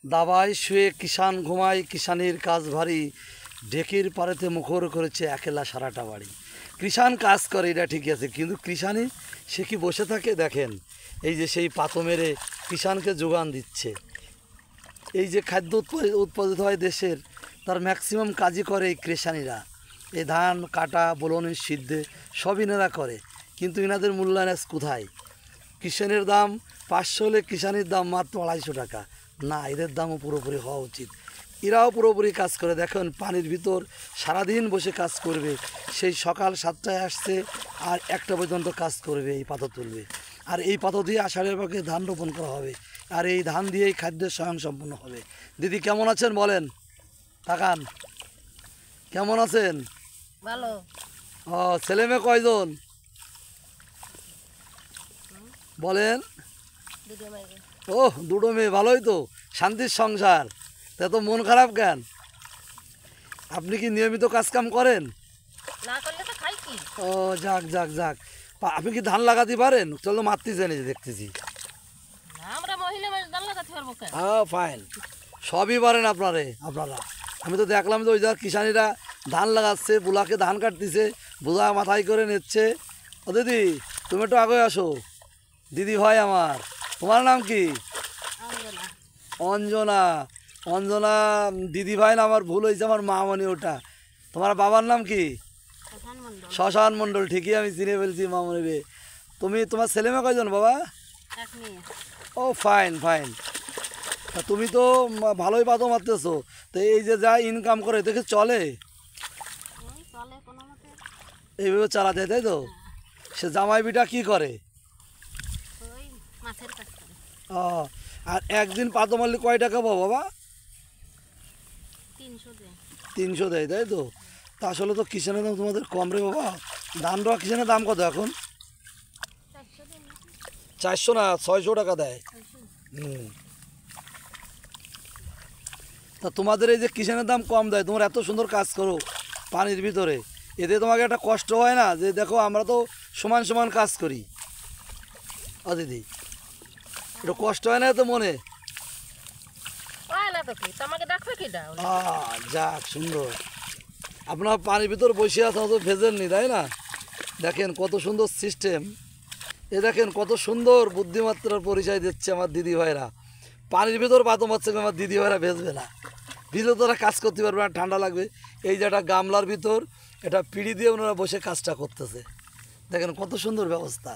দাবায় শুয়ে কিষান ঘুমায়, কিষানির কাজ ভারী, ঢেকির পাড়েতে মুখর করেছে একেলা সারাটা বাড়ি। কৃষাণ কাজ করে, এটা ঠিকই আছে, কিন্তু কৃষানি সে কি বসে থাকে? দেখেন এই যে সেই পাতো মেরে কিষানকে যোগান দিচ্ছে। এই যে খাদ্য উৎপাদিত হয় দেশের, তার ম্যাক্সিমাম কাজই করে এই কৃষানিরা। এই ধান কাটা, বোলনের সিদ্ধে সব ইনারা করে, কিন্তু ইনাদের মূল্যায়ন আজ কোথায়? কিষানের দাম 500 হলে কিষানির দাম মাত্র 250 টাকা। না, এদের দামও পুরোপুরি হওয়া উচিত। এরাও পুরোপুরি কাজ করে, দেখেন পানির ভিতর সারাদিন বসে কাজ করবে। সেই সকাল 7টায় আসছে আর 1টা পর্যন্ত কাজ করবে, এই পাথর তুলবে। আর এই পাথর দিয়ে আষাঢ়ের পাকে ধান রোপণ করা হবে, আর এই ধান দিয়েই খাদ্যের স্বয়ংসম্পূর্ণ হবে। দিদি কেমন আছেন বলেন? তাকান, কেমন আছেন? ভালো। ও, ছেলে মেয়ে কয়জন বলেন? ও, 2টো মেয়ে, ভালোই তো, শান্তির সংসার। তা তো মন খারাপ কেন? আপনি কি নিয়মিত কাজকাম করেন? না করলে তো খাই কি? ও, যাক যাক যাক। আপনি কি ধান লাগাতে পারেন? চলো মারতেছেন, এই যে দেখতেছি। আমরা মহিলা মানুষ ধান লাগাতে পারবো কেন? হ্যাঁ, ফাইন, সবই পারেন আপনারা। আমি তো দেখলাম যে ওই যার কিষানিরা ধান লাগাচ্ছে, বুলাকে ধান কাটতেছে, বুলা মাথায় করে নিচ্ছে। ও দিদি, তুমি একটু আগে আসো। দিদি ভাই আমার, তোমার নাম কি? অঞ্জনা। অঞ্জনা দিদি ভাই না, আমার ভুল হয়েছে, আমার মামনি ওটা। তোমার বাবার নাম কি? শশান মণ্ডল। ঠিকই আমি চিনে ফেলছি মামনি রে। তোমার ছেলে মেয়ে কয়জন বাবা? ও, ফাইন ফাইন। তা তুমি তো ভালোই পাতো মারতেছো। তো এই যে যা ইনকাম করে দেখে চলে, এইভাবে চালা যায়, তাই তো? সে জামাই বিটা কি করে? ও, আর একদিন পাতো মারলে কয় টাকা পাবো বাবা? 300 দেয়, তাই তো? তা আসলে তো কিষানের দাম তোমাদের কম রে বাবা। ধান রোয়া কিষানের দাম কত এখন? 400 না, 600 টাকা দেয়। তা তোমাদের এই যে কিষানের দাম কম দেয়, তোমরা এত সুন্দর কাজ করো পানির ভিতরে, এতে তোমাকে একটা কষ্ট হয় না? যে দেখো আমরা তো সমান সমান কাজ করি। ও দিদি, একটু কষ্ট হয় না তো মনে? যাক, সুন্দর। আপনার পানির ভিতর বসে আছে, তো ভেজেননি, তাই না? দেখেন কত সুন্দর সিস্টেম। এ দেখেন কত সুন্দর বুদ্ধিমাত্রার পরিচয় দিচ্ছে আমার দিদি ভাইরা। পানির ভিতর পাতো মারছে, আমার দিদি ভাইরা ভেজবে না, ভিজে তোরা কাজ করতে পারবে না, ঠান্ডা লাগবে। এই যে একটা গামলার ভিতর এটা পিঁড়ি দিয়ে ওনারা বসে কাজটা করতেছে। দেখেন কত সুন্দর ব্যবস্থা।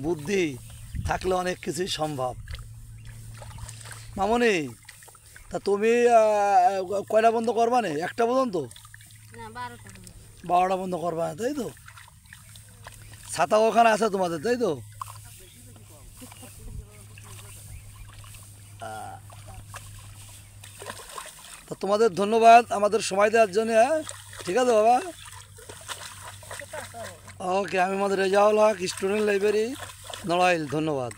বুদ্ধি থাকলে অনেক কিছুই সম্ভব। মামনি, তা তুমি কয়টা বন্ধ করবা না? 1টা পর্যন্ত? 12টা বন্ধ করবা না, তাই তো? ছাতা ওখানে আছে তোমাদের, তাই তো? তা তোমাদের ধন্যবাদ আমাদের সময় দেওয়ার জন্য। হ্যাঁ, ঠিক আছে বাবা। ওকে, আমি আমাদের রেজাউল হক, স্টুডেন্ট লাইব্রেরি, নড়াইল। ধন্যবাদ।